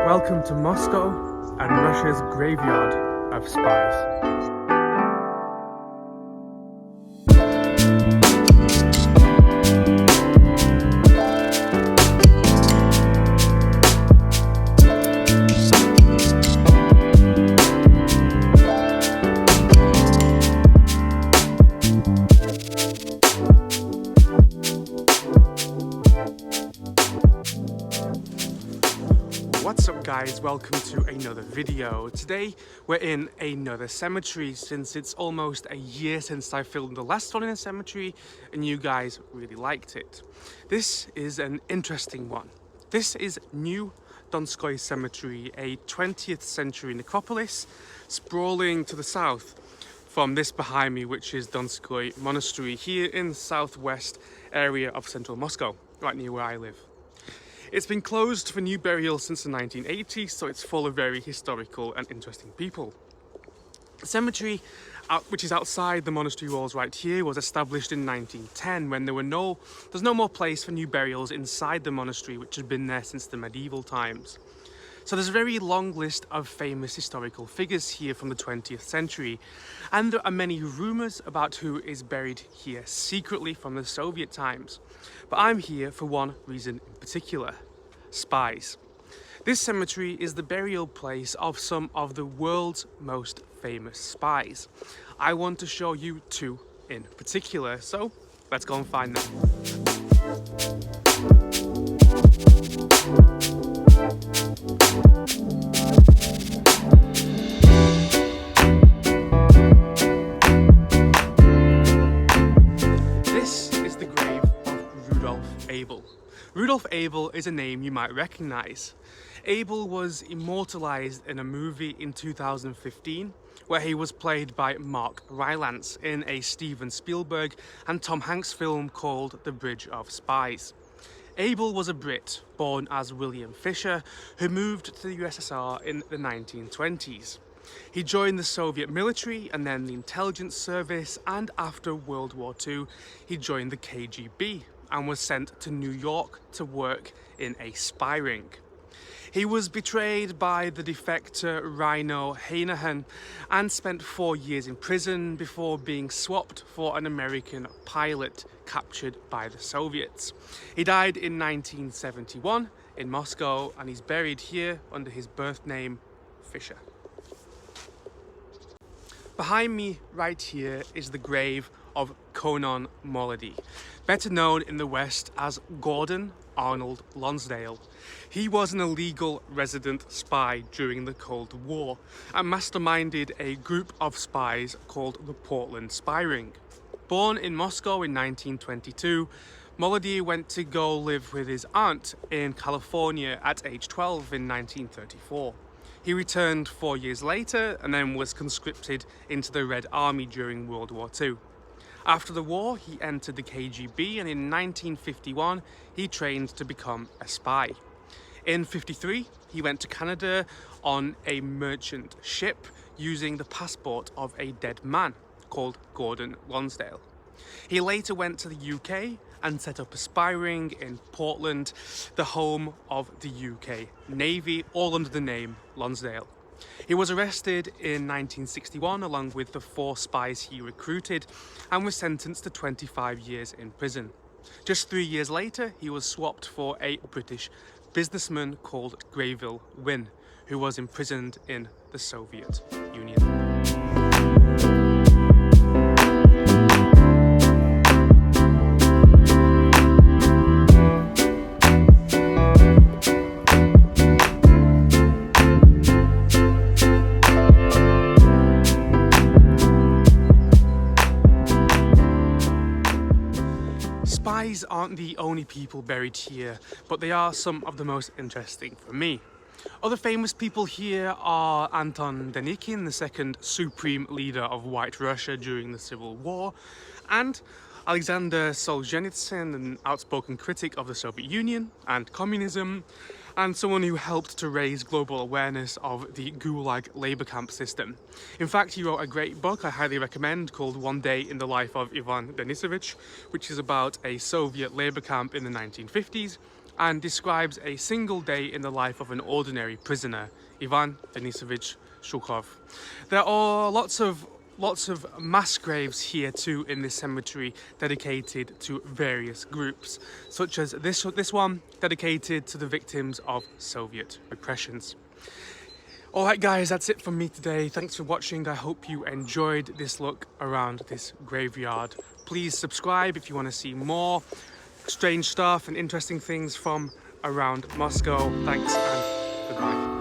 Welcome to Moscow and Russia's graveyard of spies. What's up guys, welcome to another video. Today we're in another cemetery since it's almost a year since I filmed the last one in a cemetery and you guys really liked it. This is an interesting one. This is New Donskoy Cemetery, a 20th century necropolis sprawling to the south from this behind me, which is Donskoy Monastery here in the southwest area of central Moscow, right near where I live. It's been closed for new burials since the 1980s, so it's full of very historical and interesting people. The cemetery, which is outside the monastery walls right here, was established in 1910 when there's no more place for new burials inside the monastery, which had been there since the medieval times. So there's a very long list of famous historical figures here from the 20th century, and there are many rumours about who is buried here secretly from the Soviet times. But I'm here for one reason in particular: spies. This cemetery is the burial place of some of the world's most famous spies. I want to show you two in particular, so let's go and find them. Rudolf Abel is a name you might recognize. Abel was immortalized in a movie in 2015 where he was played by Mark Rylance in a Steven Spielberg and Tom Hanks film called The Bridge of Spies. Abel was a Brit born as William Fisher who moved to the USSR in the 1920s. He joined the Soviet military and then the intelligence service, and after World War II he joined the KGB and was sent to New York to work in a spy ring. He was betrayed by the defector Rhino Hanahan and spent 4 years in prison before being swapped for an American pilot captured by the Soviets. He died in 1971 in Moscow and he's buried here under his birth name, Fisher. Behind me right here is the grave of Konon Molody, better known in the West as Gordon Arnold Lonsdale. He was an illegal resident spy during the Cold War and masterminded a group of spies called the Portland Spy Ring. Born in Moscow in 1922, Molody went to go live with his aunt in California at age 12 in 1934. He returned 4 years later and then was conscripted into the Red Army during World War II. After the war, he entered the KGB, and in 1951, he trained to become a spy. In 1953, he went to Canada on a merchant ship using the passport of a dead man called Gordon Lonsdale. He later went to the UK and set up a spy ring in Portland, the home of the UK Navy, all under the name Lonsdale. He was arrested in 1961 along with the 4 spies he recruited and was sentenced to 25 years in prison. Just 3 years later, he was swapped for a British businessman called Grayville Wynne, who was imprisoned in the Soviet Union. Spies aren't the only people buried here, but they are some of the most interesting for me. Other famous people here are Anton Denikin, the second supreme leader of White Russia during the Civil War, and Alexander Solzhenitsyn, an outspoken critic of the Soviet Union and communism, and someone who helped to raise global awareness of the Gulag labor camp system. In fact, he wrote a great book I highly recommend called One Day in the Life of Ivan Denisovich, which is about a Soviet labor camp in the 1950s and describes a single day in the life of an ordinary prisoner, Ivan Denisovich Shukov. There are lots of mass graves here too in this cemetery, dedicated to various groups, such as this one dedicated to the victims of Soviet repressions. Alright guys, that's it from me today. Thanks for watching. I hope you enjoyed this look around this graveyard. Please subscribe if you want to see more strange stuff and interesting things from around Moscow. Thanks and goodbye.